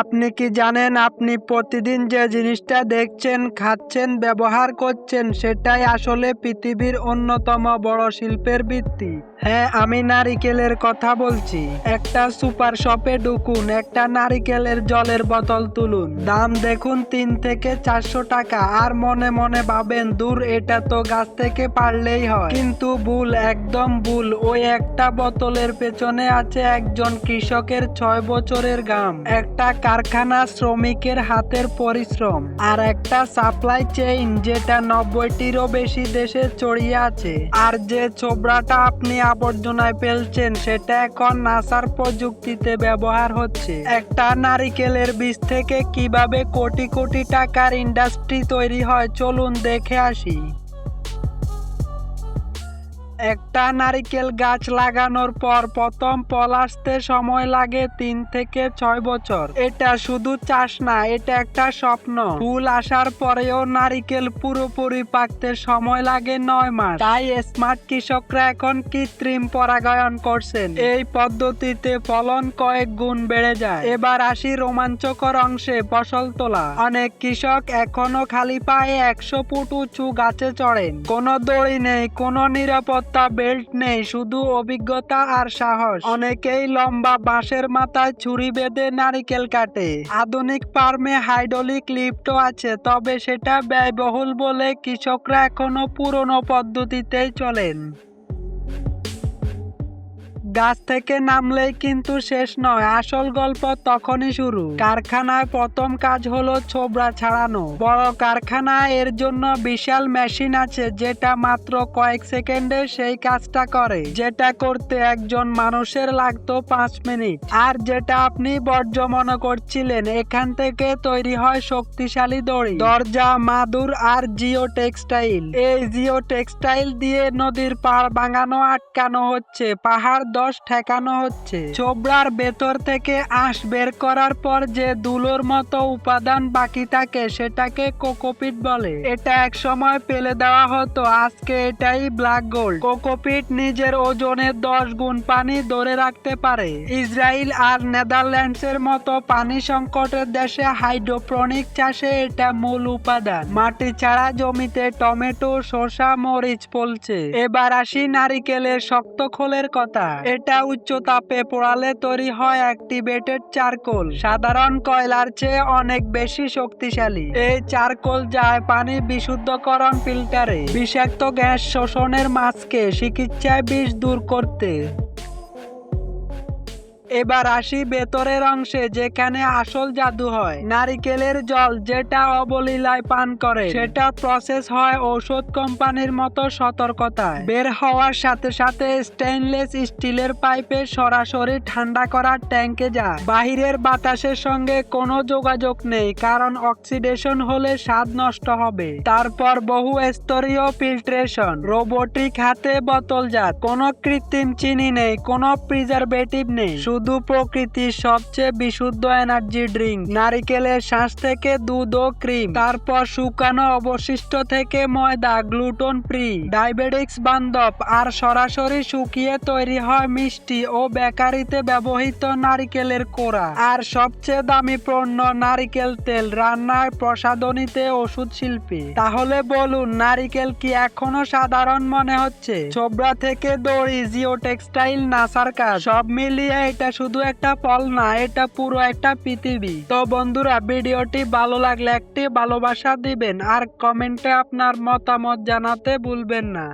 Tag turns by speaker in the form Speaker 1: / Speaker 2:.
Speaker 1: আপনি কি জানেন আপনি প্রতিদিন যে জিনিসটা দেখছেন, খাচ্ছেন, ব্যবহার করছেন সেটাই আসলে পৃথিবীর অন্যতম বড় শিল্পের ভিত্তি। হ্যাঁ, আমি নারিকেলের কথা বলছি। একটা সুপার শপে ঢুকুন, একটা নারিকেলের জলের বোতল তুলুন, দাম দেখুন 3 থেকে 400 টাকা, আর মনে মনে ভাবেন দূর, এটা তো গাছ থেকে পারলেই হয়। কিন্তু ভুল, একদম ভুল। ওই একটা বোতলের পেছনে আছে একজন কৃষকের 6 বছরের ঘাম, একটা কারখানা শ্রমিকের হাতের পরিশ্রম, আর একটা সাপ্লাই চেইন যেটা 90টিরও বেশি দেশে ছড়িয়ে আছে। আর যে ছোবড়াটা আপনি আবর্জনায় ফেলছেন সেটা এখন নাসার প্রযুক্তিতে ব্যবহার হচ্ছে। একটা নারিকেলের বীজ থেকে কিভাবে কোটি কোটি টাকার ইন্ডাস্ট্রি তৈরি হয়, চলুন দেখে আসি। একটা নারিকেল গাছ লাগানোর পর প্রথম ফল আসতে সময় লাগে 3 থেকে 6 বছর। এটা শুধু চাষ না, এটা একটা স্বপ্ন। ফুল আসার পরেও নারিকেল পুরোপুরি পাকতে সময় লাগে 9 মাস। তাই স্মার্ট কৃষকরা এখন কৃত্রিম পরাগায়ন করছেন। এই পদ্ধতিতে ফলন কয়েক গুণ বেড়ে যায়। এবার আসি রোমাঞ্চকর অংশে, ফসল তোলা। অনেক কৃষক এখনো খালি পায়ে 100 ফুট উঁচু গাছে চড়েন। কোনো দড়ি নেই, কোনো নিরাপত্তা বেল্ট নেই, শুধু অভিজ্ঞতা আর সাহস। অনেকেই লম্বা বাঁশের মাথায় ছুরি বেঁধে নারিকেল কাটে। আধুনিক ফার্মে হাইড্রোলিক লিফটও আছে, তবে সেটা ব্যয়বহুল বলে কৃষকরা এখনো পুরনো পদ্ধতিতেই চলেন। গাছ থেকে নামলেই কিন্তু শেষ নয়, আসল গল্প তখনই শুরু। কারখানায় প্রথম কাজ হলো ছোবড়া ছাড়ানো। বড় কারখানায় এর জন্য বিশাল মেশিন আছে যেটা মাত্র কয়েক সেকেন্ডে সেই কাজটা করে, যেটা করতে একজন মানুষের লাগতো 5 মিনিট। আর যেটা আপনি বর্জ্য মনে করছিলেন, এখান থেকে তৈরি হয় শক্তিশালী দড়ি, দরজা, মাদুর আর জিও টেক্সটাইল। এই জিও টেক্সটাইল দিয়ে নদীর পাড় ভাঙানো আটকানো হচ্ছে, পাহাড় ঠেকানো হচ্ছে। ছোবড়ার ভেতর থেকে আঁশ বের করার পর যে ধুলোর মতো উপাদান বাকি থাকে সেটাকে কোকোপিট বলে। এটা এক সময় ফেলে দেওয়া হতো, আজকে এটাই ব্ল্যাক গোল্ড। কোকোপিট নিজের ওজনের 10 গুণ পানি ধরে রাখতে পারে। ইসরায়েল আর নেদারল্যান্ডসের মতো পানি সংকটের দেশে হাইড্রোপনিক চাষে এটা মূল উপাদান। মাটি ছাড়া জমিতে টমেটো, শসা, মরিচ ফলছে। এবার আসি নারিকেলের শক্ত খোলের কথা। এটা উচ্চ তাপে পোড়ালে তৈরি হয় অ্যাক্টিভেটেড চারকোল, সাধারণ কয়লার চেয়ে অনেক বেশি শক্তিশালী। এই চারকোল যায় পানি বিশুদ্ধকরণ ফিল্টারে, বিষাক্ত গ্যাস শোষণের মাছকে চিকিৎসায় বিষ দূর করতে। এবার আসি ভেতরের অংশে, যেখানে আসল জাদু হয়। নারিকেলের জল যেটা অবলীলায় পান করে সেটা প্রসেস হয় ঔষধ কোম্পানির মতো সতর্কতায়। বের হওয়ার সাথে সাথে স্টেইনলেস স্টিলের পাইপে সরাসরি ঠান্ডা করার ট্যাঙ্কে যায়। বাহিরের বাতাসের সঙ্গে কোনো যোগাযোগ নেই, কারণ অক্সিডেশন হলে স্বাদ নষ্ট হবে। তারপর বহু স্তরীয় ফিল্ট্রেশন, রোবোটিক হাতে বোতলজাত। কোনো কৃত্রিম চিনি নেই, কোনো প্রিজারভেটিভ নেই, শুধু প্রকৃতির সবচেয়ে বিশুদ্ধ এনার্জি ড্রিঙ্ক। নারিকেলের শাঁস থেকে দুধ ও ক্রিম, তারপর শুকানো অবশিষ্ট থেকে ময়দা, গ্লুটেন ফ্রি, ডায়াবেটিক্স বান্ধব, আর সরাসরি শুকিয়ে তৈরি হয় মিষ্টি ও বেকারিতে ব্যবহৃত নারিকেলের কোড়া। আর সবচেয়ে দামি পণ্য নারিকেল তেল, রান্নায়, প্রসাধনীতে, ওষুধ শিল্পী। তাহলে বলুন, নারিকেল কি এখনো সাধারণ মনে হচ্ছে? ছোবড়া থেকে দড়ি, জিও টেক্সটাইল, নাসার কাজ, সব মিলিয়ে এটা শুধু একটা ফল না, এটা পুরো একটা পৃথিবী। তো বন্ধুরা, ভিডিওটি ভালো লাগলে একটি ভালোবাসা দিবেন আর কমেন্টে আপনার মতামত জানাতে ভুলবেন না।